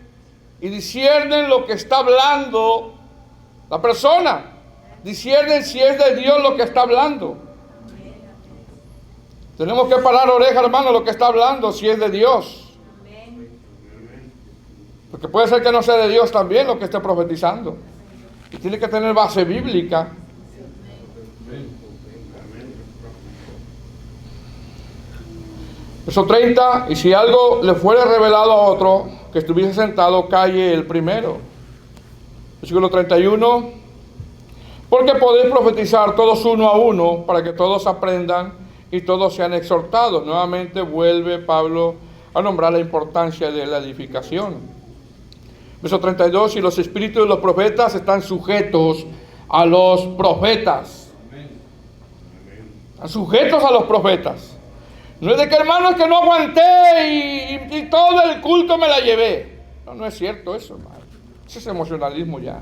y disciernen lo que está hablando la persona. Disciernen si es de Dios lo que está hablando. Tenemos que parar oreja, hermano, lo que está hablando, si es de Dios. Porque puede ser que no sea de Dios también lo que esté profetizando. Y tiene que tener base bíblica. Verso 30, y si algo le fuera revelado a otro que estuviese sentado, calle el primero. Versículo 31, porque podéis profetizar todos uno a uno, para que todos aprendan y todos sean exhortados. Nuevamente vuelve Pablo a nombrar la importancia de la edificación. Verso 32, y los espíritus de los profetas están sujetos a los profetas. Están sujetos a los profetas. No es de que, hermano, es que no aguanté y todo el culto me la llevé. No es cierto eso, hermano. Ese es emocionalismo ya.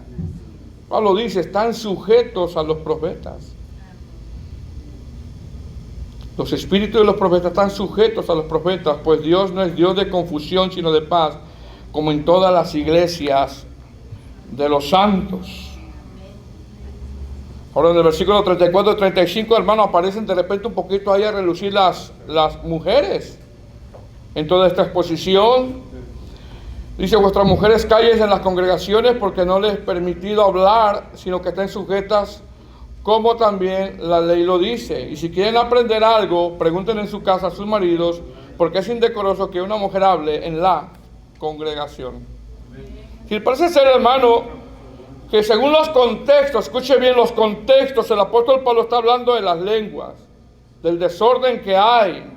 Pablo dice, están sujetos a los profetas. Los espíritus de los profetas están sujetos a los profetas, pues Dios no es Dios de confusión, sino de paz, como en todas las iglesias de los santos. Ahora en el versículo 34 y 35, hermano, aparecen de repente un poquito ahí a relucir las mujeres en toda esta exposición. Dice, vuestras mujeres callen en las congregaciones porque no les he permitido hablar, sino que estén sujetas como también la ley lo dice. Y si quieren aprender algo, pregunten en su casa a sus maridos, porque es indecoroso que una mujer hable en la congregación. Y parece ser, hermano, que según los contextos, escuche bien los contextos, el apóstol Pablo está hablando de las lenguas, del desorden que hay.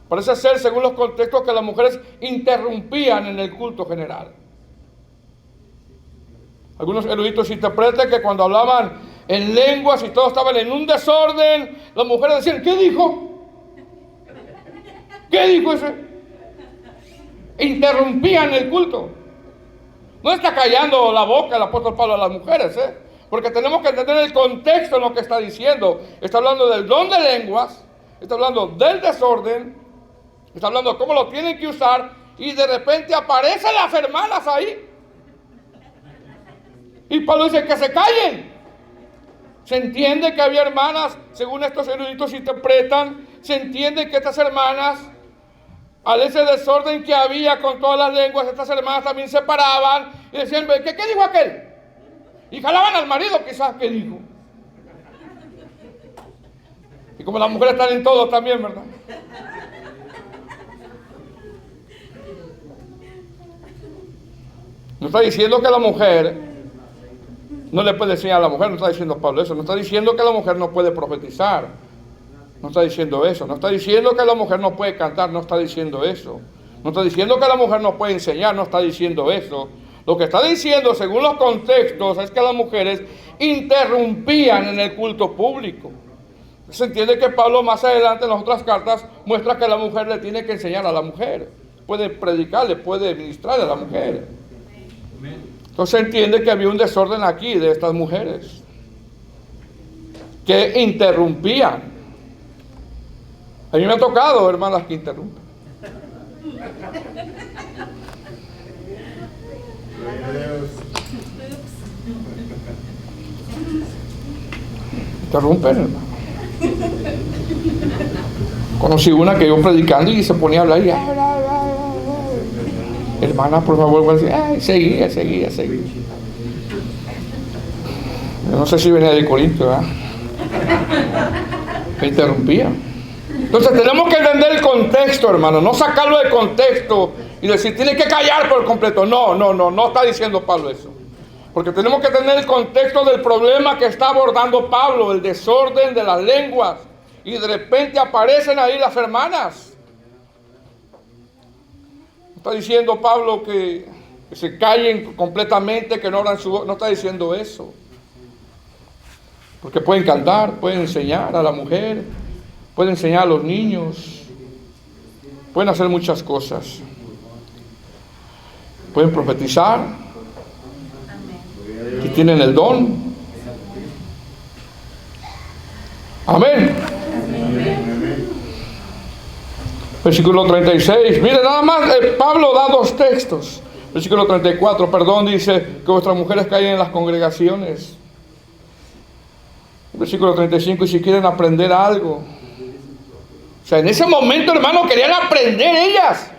Parece ser, según los contextos, que las mujeres interrumpían en el culto general. Algunos eruditos interpretan que cuando hablaban en lenguas y todos estaban en un desorden, las mujeres decían, ¿qué dijo? ¿Qué dijo ese? Interrumpían el culto. No está callando la boca el apóstol Pablo a las mujeres, porque tenemos que entender el contexto en lo que está diciendo. Está hablando del don de lenguas, está hablando del desorden, está hablando de cómo lo tienen que usar, y de repente aparecen las hermanas ahí. Y Pablo dice que se callen. Se entiende que había hermanas, según estos eruditos interpretan, se entiende que estas hermanas, al ese desorden que había con todas las lenguas, estas hermanas también se paraban y decían, ¿qué dijo aquel? Y jalaban al marido quizás, ¿qué dijo? Y como las mujeres están en todo también, ¿verdad? No está diciendo que la mujer no le puede enseñar a la mujer, no está diciendo Pablo eso, no está diciendo que la mujer no puede profetizar, no está diciendo eso, no está diciendo que la mujer no puede cantar, no está diciendo eso, no está diciendo que la mujer no puede enseñar, no está diciendo eso. Lo que está diciendo, según los contextos, es que las mujeres interrumpían en el culto público. Se entiende que Pablo más adelante en las otras cartas muestra que la mujer le tiene que enseñar a la mujer, puede predicarle, puede ministrarle a la mujer. Entonces se entiende que había un desorden aquí de estas mujeres que interrumpían. A mí me ha tocado hermanas que interrumpen. Interrumpen, hermano. Conocí una que yo predicando y se ponía a hablar y hermana, por favor, seguía. Yo no sé si venía de Corinto, ¿verdad? Me interrumpía. Entonces tenemos que entender el contexto, hermano, no sacarlo del contexto y decir, tiene que callar por completo. No está diciendo Pablo eso. Porque tenemos que tener el contexto del problema que está abordando Pablo, el desorden de las lenguas. Y de repente aparecen ahí las hermanas. No está diciendo Pablo que se callen completamente, que no abran su voz. No está diciendo eso. Porque pueden cantar, pueden enseñar a la mujer, pueden enseñar a los niños, pueden hacer muchas cosas. Pueden profetizar, si tienen el don. Amén. Versículo 36. Mire, nada más Pablo da dos textos. Versículo 34, perdón, dice que vuestras mujeres callen en las congregaciones. Versículo 35, y si quieren aprender algo. O sea, en ese momento, hermano, querían aprender ellas.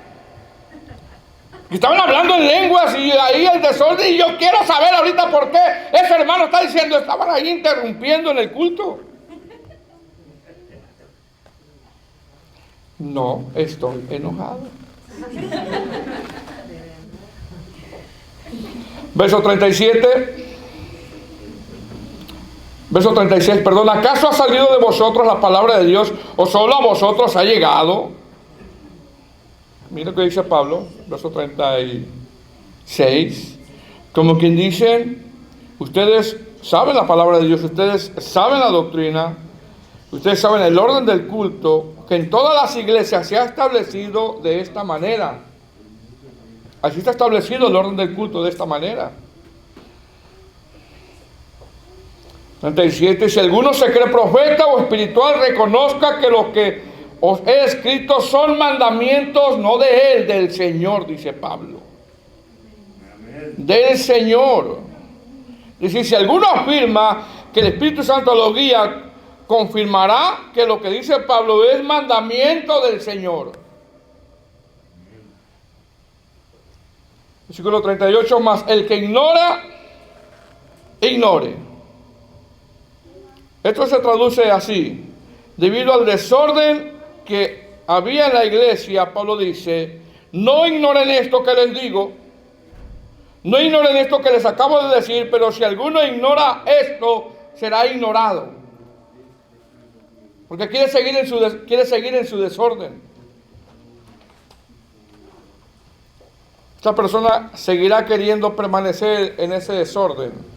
Y estaban hablando en lenguas y ahí el desorden. Y yo quiero saber ahorita por qué ese hermano está diciendo, estaban ahí interrumpiendo en el culto. No, estoy enojado. Verso 37. Verso 36, perdón, ¿acaso ha salido de vosotros la palabra de Dios o solo a vosotros ha llegado? Mira lo que dice Pablo, verso 36. Como quien dice, ustedes saben la palabra de Dios, ustedes saben la doctrina, ustedes saben el orden del culto, que en todas las iglesias se ha establecido de esta manera. Así está establecido el orden del culto de esta manera. 37. Si alguno se cree profeta o espiritual, reconozca que lo que os he escrito son mandamientos no de él, del Señor, dice Pablo. Del Señor. Dice, si alguno afirma que el Espíritu Santo lo guía, confirmará que lo que dice Pablo es mandamiento del Señor. Versículo 38, más el que ignora, ignore. Esto se traduce así: debido al desorden que había en la iglesia, Pablo dice, no ignoren esto que les digo, no ignoren esto que les acabo de decir, pero si alguno ignora esto, será ignorado. Porque quiere seguir en su desorden. Esta persona seguirá queriendo permanecer en ese desorden.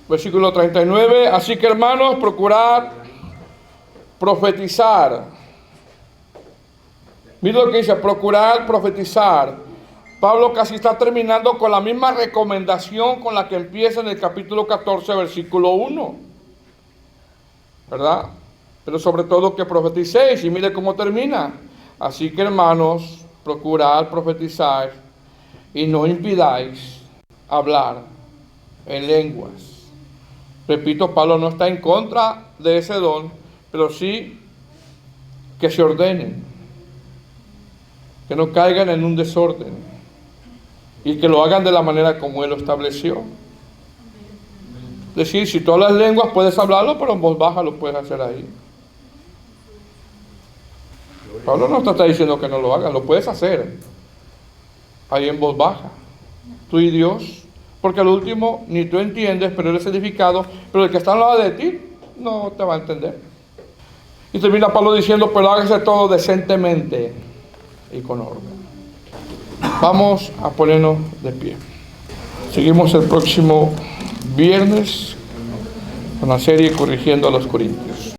Versículo 39, así que hermanos, procurad profetizar. Mira lo que dice, procurad profetizar. Pablo casi está terminando con la misma recomendación con la que empieza en el capítulo 14, versículo 1. ¿Verdad? Pero sobre todo que profeticéis, y mire cómo termina. Así que hermanos, procurad profetizar y no impidáis hablar en lenguas. Repito, Pablo no está en contra de ese don, pero sí que se ordenen, que no caigan en un desorden y que lo hagan de la manera como él lo estableció. Es decir, si tú hablas lenguas puedes hablarlo, pero en voz baja lo puedes hacer ahí. Pablo no te está diciendo que no lo hagas, lo puedes hacer ahí en voz baja, tú y Dios. Porque al último ni tú entiendes, pero eres edificado, pero el que está al lado de ti no te va a entender. Y termina Pablo diciendo, pero hágase todo decentemente y con orden. Vamos a ponernos de pie. Seguimos el próximo viernes con la serie Corrigiendo a los Corintios.